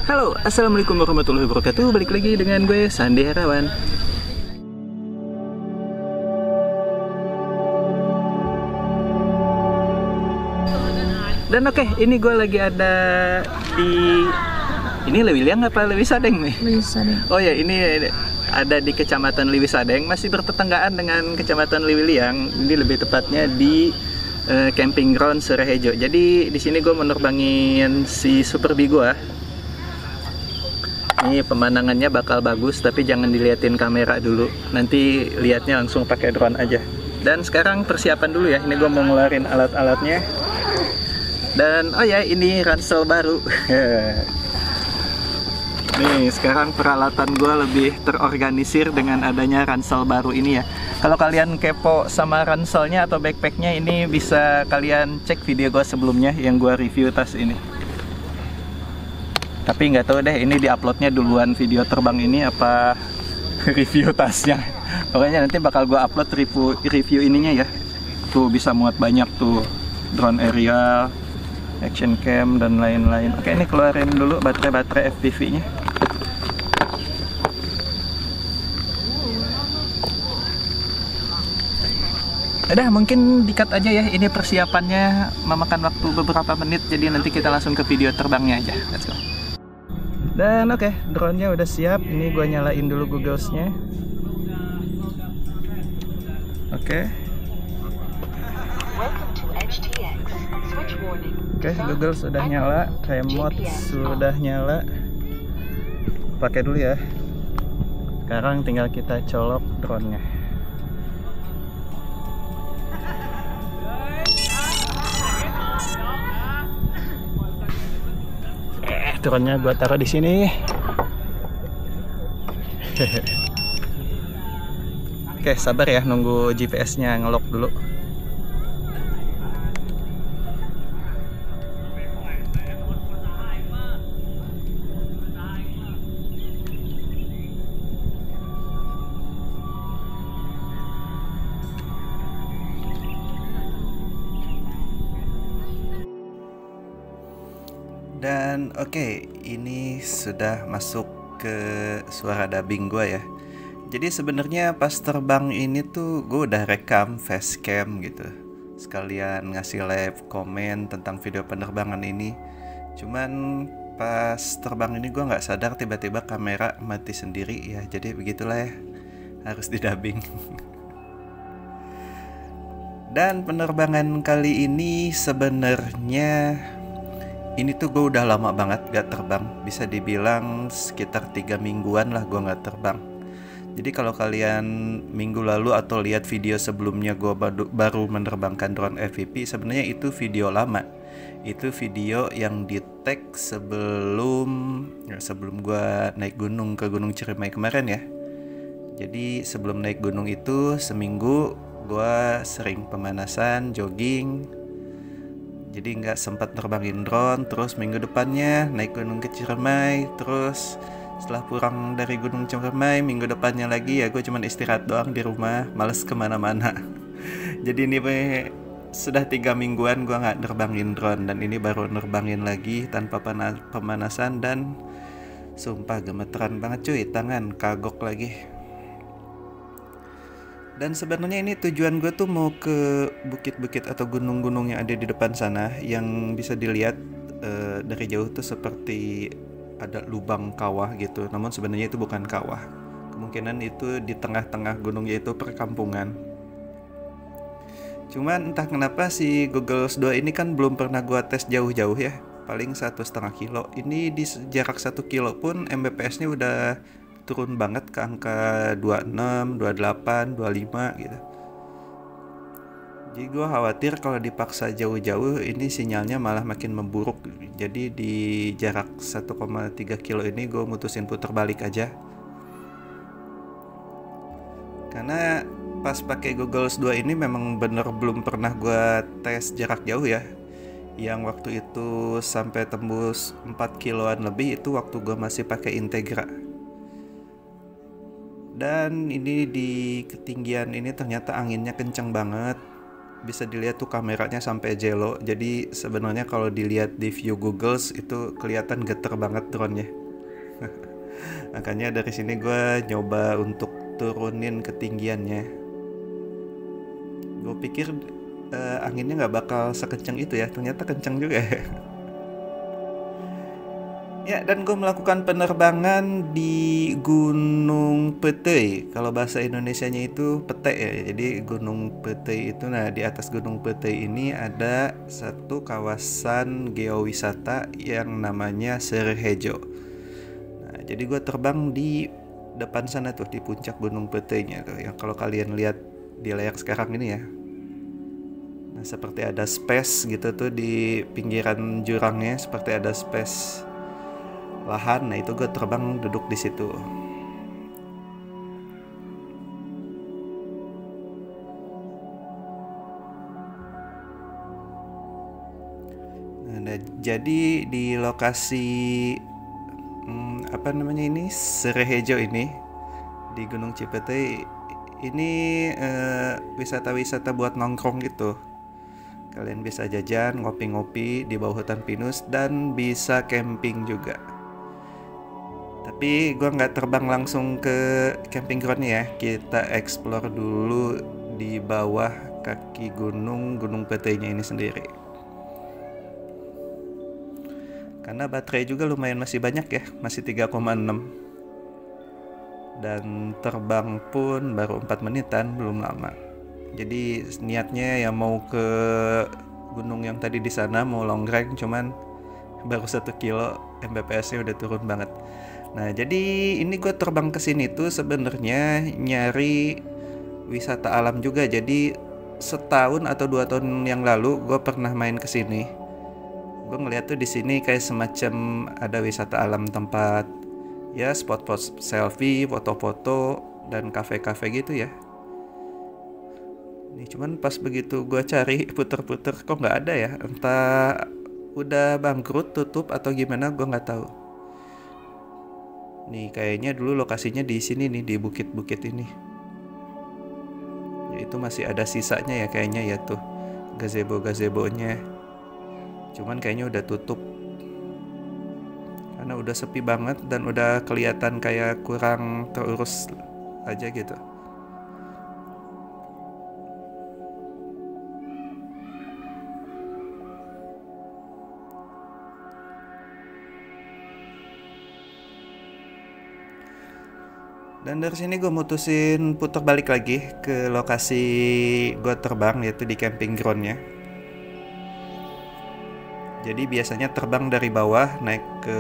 Halo, assalamualaikum warahmatullahi wabarakatuh. Balik lagi dengan gue Sandi Herawan. Dan oke, ini gue lagi ada di Lewiliang apa Lewisadeng nih? Lewisadeng. Oh ya, ini ada di Kecamatan Lewisadeng, masih bertetanggaan dengan Kecamatan Lewiliang. Ini lebih tepatnya di camping ground Surehejo. Jadi di sini gue menerbangin si Super Bee gue. Ini pemandangannya bakal bagus, tapi jangan diliatin kamera dulu. Nanti lihatnya langsung pakai drone aja. Dan sekarang persiapan dulu ya. Ini gue mau ngeluarin alat-alatnya. Dan oh ya, ini ransel baru. Nih, sekarang peralatan gue lebih terorganisir dengan adanya ransel baru ini ya. Kalau kalian kepo sama ranselnya atau backpacknya, ini bisa kalian cek video gue sebelumnya yang gue review tas ini. Tapi nggak tahu deh, ini diuploadnya duluan video terbang ini apa review tasnya. Pokoknya nanti bakal gue upload review ininya ya. Tuh bisa muat banyak tuh, drone aerial, action cam dan lain-lain. Oke, ini keluarin dulu baterai FPV-nya. Udah, mungkin di-cut aja ya. Ini persiapannya memakan waktu beberapa menit, jadi nanti kita langsung ke video terbangnya aja. Let's go. Dan oke, drone-nya udah siap. Ini gue nyalain dulu Google-nya. Oke. Oke, Google sudah nyala, remote sudah nyala. Pakai dulu ya. Sekarang tinggal kita colok drone-nya. Drone-nya gua taruh di sini. Oke, sabar ya, nunggu GPS-nya ngelok dulu. Dan oke, ini sudah masuk ke suara dubbing gue ya. Jadi sebenarnya pas terbang ini tuh gue udah rekam facecam gitu, sekalian ngasih live komen tentang video penerbangan ini. Cuman pas terbang ini gue nggak sadar tiba-tiba kamera mati sendiri ya. Jadi begitulah ya, harus didubbing. Dan penerbangan kali ini sebenarnya ini tuh gue udah lama banget gak terbang. Bisa dibilang sekitar 3 mingguan lah gue gak terbang. Jadi kalau kalian minggu lalu atau lihat video sebelumnya gue baru menerbangkan drone FPV, sebenarnya itu video lama. Itu video yang di tag sebelum gue naik gunung ke Gunung Ciremai kemarin ya. Jadi sebelum naik gunung itu seminggu gue sering pemanasan, jogging. Jadi nggak sempat nerbangin drone. Terus minggu depannya naik gunung ke Ciremai. Terus setelah pulang dari gunung Ciremai, minggu depannya lagi ya gue cuman istirahat doang di rumah, males kemana-mana. Jadi ini sudah 3 mingguan gue nggak nerbangin drone. Dan ini baru nerbangin lagi tanpa pemanasan. Dan sumpah gemeteran banget cuy, tangan kagok lagi. Dan sebenarnya ini tujuan gue tuh mau ke bukit-bukit atau gunung-gunung yang ada di depan sana, yang bisa dilihat dari jauh tuh seperti ada lubang kawah gitu. Namun sebenarnya itu bukan kawah. Kemungkinan itu di tengah-tengah gunungnya itu perkampungan. Cuman entah kenapa si Google 2 ini kan belum pernah gue tes jauh-jauh ya. Paling 1,5 kilo. Ini di jarak 1 kilo pun Mbps-nya udah turun banget ke angka 26, 28, 25 gitu. Jadi gue khawatir kalau dipaksa jauh-jauh ini sinyalnya malah makin memburuk. Jadi di jarak 1,3 kilo ini gue mutusin putar balik aja. Karena pas pakai Google 2 ini memang bener belum pernah gue tes jarak jauh ya. Yang waktu itu sampai tembus 4 kiloan lebih itu waktu gue masih pakai Integra. Dan ini di ketinggian ini ternyata anginnya kencang banget. bisa dilihat tuh kameranya sampai jelo. Jadi sebenarnya kalau dilihat di view Google itu kelihatan geter banget drone-nya. Makanya dari sini gue nyoba untuk turunin ketinggiannya. Gue pikir anginnya nggak bakal sekencang itu ya, ternyata kencang juga ya. Ya, dan gue melakukan penerbangan di Gunung Petei. Kalau bahasa Indonesianya itu Pete ya. Jadi Gunung Petei itu, nah di atas Gunung Petei ini ada satu kawasan geowisata yang namanya Serehejo. Nah, jadi gue terbang di depan sana tuh, di puncak Gunung Peteinya tuh. Yang kalau kalian lihat di layar sekarang ini ya. Nah, seperti ada space gitu tuh di pinggiran jurangnya, seperti ada space lahan. Nah itu gue terbang duduk di situ. Nah, jadi di lokasi apa namanya ini, Serehejo ini di Gunung Cipete ini wisata-wisata buat nongkrong gitu. Kalian bisa jajan, ngopi-ngopi di bawah hutan pinus, dan bisa camping juga. Tapi gue nggak terbang langsung ke camping groundnya ya. Kita explore dulu di bawah kaki Gunung Petainya ini sendiri. Karena baterai juga lumayan masih banyak ya, masih 3,6. Dan terbang pun baru 4 menitan, belum lama. Jadi niatnya ya mau ke gunung yang tadi di sana, mau long range, cuman baru 1 kilo Mbps-nya udah turun banget. Nah, jadi ini gue terbang ke sini tuh sebenarnya nyari wisata alam juga. Jadi setahun atau 2 tahun yang lalu gue pernah main ke sini. Gue ngeliat tuh di sini kayak semacam ada wisata alam, tempat ya spot-spot selfie, foto-foto, dan kafe-kafe gitu ya. Nih cuman pas begitu gue cari puter-puter kok nggak ada ya. Entah udah bangkrut, tutup, atau gimana, gue nggak tahu. Nih kayaknya dulu lokasinya di sini nih, di bukit-bukit ini. Ya itu masih ada sisanya ya kayaknya ya tuh, gazebo-gazebonya. Cuman kayaknya udah tutup. Karena udah sepi banget dan udah kelihatan kayak kurang terurus aja gitu. Dan dari sini gue mutusin putar balik lagi ke lokasi gue terbang, yaitu di camping groundnya. Jadi biasanya terbang dari bawah naik ke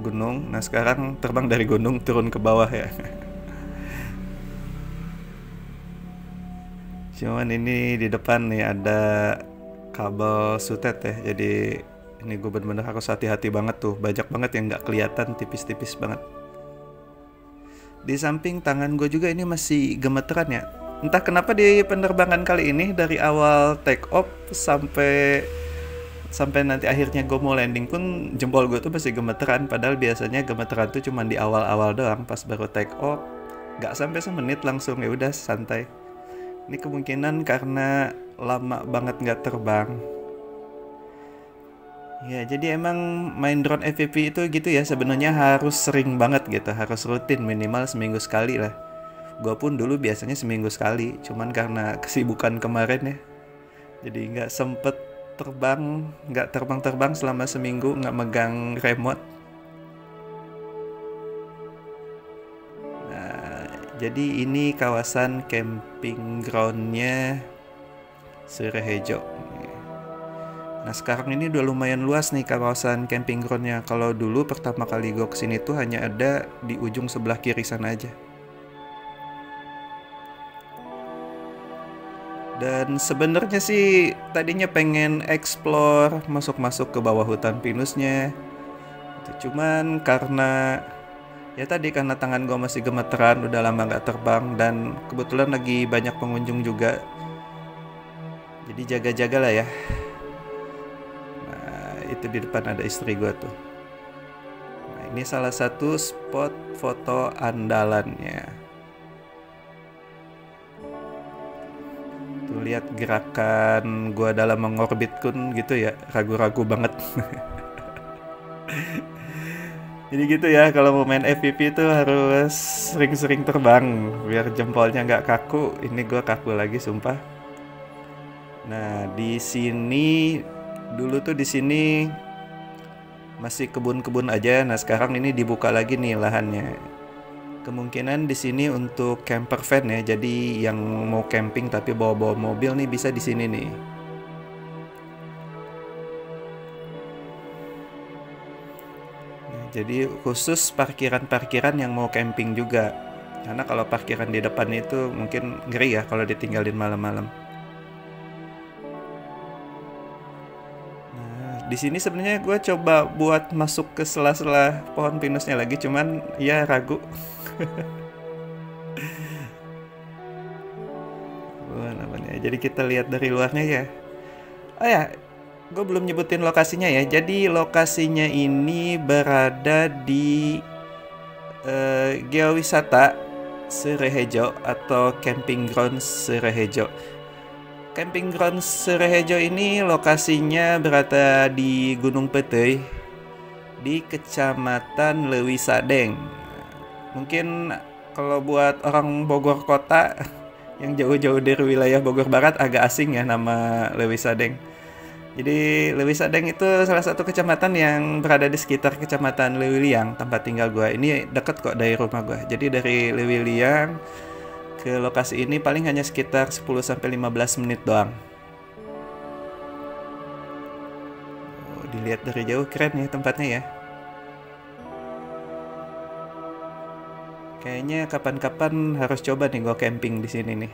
gunung. Nah sekarang terbang dari gunung turun ke bawah ya. Cuman ini di depan nih ada kabel sutet ya. Jadi ini gue bener-bener harus hati-hati banget tuh. Banyak banget yang nggak kelihatan, tipis-tipis banget. Di samping tangan gue juga ini masih gemeteran ya. Entah kenapa di penerbangan kali ini dari awal take off sampai nanti akhirnya gue mau landing pun jempol gue tuh masih gemeteran. Padahal biasanya gemeteran tuh cuma di awal-awal doang, pas baru take off nggak sampai semenit langsung ya udah santai. Ini kemungkinan karena lama banget nggak terbang. Ya, jadi emang main drone FPV itu gitu ya, sebenarnya harus sering banget gitu, harus rutin, minimal seminggu sekali lah. Gua pun dulu biasanya seminggu sekali, cuman karena kesibukan kemarin ya, jadi nggak sempet terbang, nggak terbang-terbang selama seminggu, nggak megang remote. Nah, jadi ini kawasan camping groundnya Serehejo. Nah sekarang ini udah lumayan luas nih kawasan camping groundnya. Kalau dulu pertama kali gue kesini tuh hanya ada di ujung sebelah kiri sana aja. Dan sebenarnya sih tadinya pengen explore, masuk-masuk ke bawah hutan pinusnya. Cuman karena ya tadi, karena tangan gue masih gemeteran, udah lama nggak terbang, dan kebetulan lagi banyak pengunjung juga. Jadi jaga-jaga lah ya. Itu di depan ada istri gue tuh. Nah, ini salah satu spot foto andalannya. Tuh Lu lihat gerakan gua dalam mengorbit kun gitu ya, ragu-ragu banget. Jadi gitu ya, kalau mau main FPV itu harus sering-sering terbang biar jempolnya nggak kaku. Ini gua kaku lagi sumpah. Nah, di sini dulu tuh di sini masih kebun-kebun aja. Nah, sekarang ini dibuka lagi nih lahannya. Kemungkinan di sini untuk camper van ya. Jadi yang mau camping tapi bawa-bawa mobil nih bisa di sini nih. Nah, jadi khusus parkiran-parkiran yang mau camping juga. Karena kalau parkiran di depan itu mungkin ngeri ya kalau ditinggalin malam-malam. Di sini sebenarnya gue coba buat masuk ke sela-sela pohon pinusnya lagi, cuman ya ragu. Namanya. Jadi kita lihat dari luarnya ya. Oh ya, gue belum nyebutin lokasinya ya. Jadi lokasinya ini berada di Geowisata Serehejo atau Camping Ground Serehejo. Camping Ground Serehejo ini lokasinya berada di Gunung Peteuy di Kecamatan Leuwi Sadeng. Mungkin kalau buat orang Bogor kota yang jauh-jauh dari wilayah Bogor Barat agak asing ya nama Leuwi Sadeng. Jadi Leuwi Sadeng itu salah satu kecamatan yang berada di sekitar Kecamatan Leuwi Liang, tempat tinggal gue. Ini deket kok dari rumah gue. Jadi dari Leuwi Liang ke lokasi ini paling hanya sekitar 10-15 menit doang. Oh, dilihat dari jauh keren ya tempatnya ya. Kayaknya kapan-kapan harus coba nih gue camping di sini nih.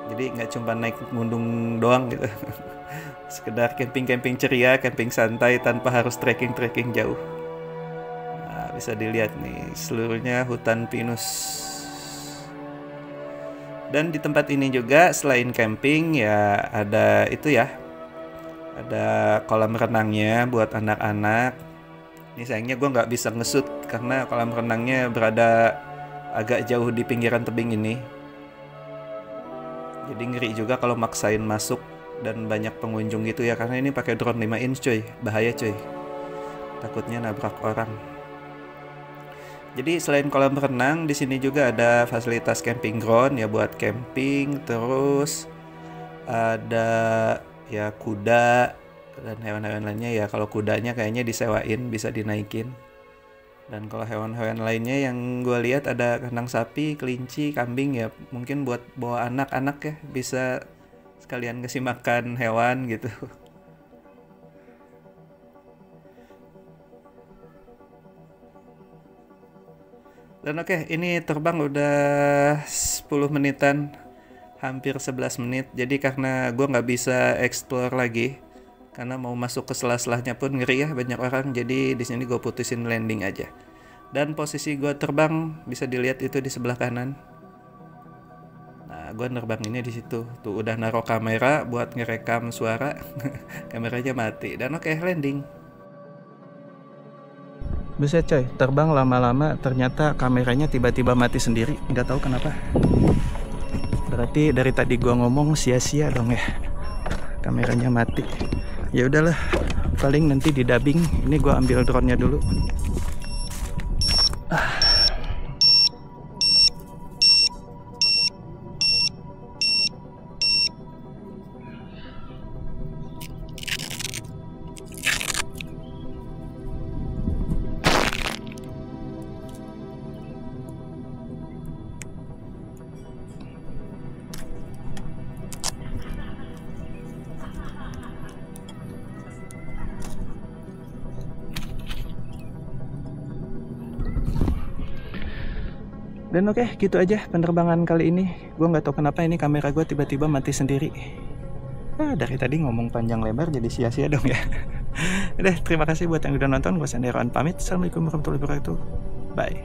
Jadi nggak cuma naik gunung doang gitu. Sekedar camping-camping ceria, camping santai tanpa harus trekking-trekking jauh. Nah, bisa dilihat nih seluruhnya hutan pinus. Dan di tempat ini juga selain camping ya ada itu ya. Ada kolam renangnya buat anak-anak. Ini sayangnya gue nggak bisa ngesut karena kolam renangnya berada agak jauh di pinggiran tebing ini. Jadi ngeri juga kalau maksain masuk dan banyak pengunjung gitu ya, karena ini pakai drone 5 inch coy. Bahaya coy. Takutnya nabrak orang. Jadi selain kolam renang, di sini juga ada fasilitas camping ground ya buat camping, terus ada ya kuda dan hewan-hewan lainnya ya. Kalau kudanya kayaknya disewain, bisa dinaikin. Dan kalau hewan-hewan lainnya yang gue lihat ada kandang sapi, kelinci, kambing ya, mungkin buat bawa anak-anak ya, bisa sekalian kasih makan hewan gitu. Dan oke, ini terbang udah 10 menitan, hampir 11 menit. Jadi karena gue nggak bisa explore lagi, karena mau masuk ke sela-selahnya pun ngeri ya banyak orang. Jadi di sini gue putusin landing aja. Dan posisi gue terbang bisa dilihat itu di sebelah kanan. Nah, gue nerbang ini di situ. Tuh udah naruh kamera buat ngerekam suara. Kameranya mati. Dan oke, landing. Buset coy, terbang lama-lama ternyata kameranya tiba-tiba mati sendiri, nggak tahu kenapa. Berarti dari tadi gua ngomong sia-sia dong ya, kameranya mati. Ya udahlah, paling nanti di dubbing. Ini gua ambil drone-nya dulu. Dan oke, gitu aja penerbangan kali ini. Gue nggak tahu kenapa ini kamera gue tiba-tiba mati sendiri. Dari tadi ngomong panjang lebar jadi sia-sia dong ya. Udah, terima kasih buat yang udah nonton. Gue Sandero pamit. Assalamualaikum warahmatullahi wabarakatuh. Bye.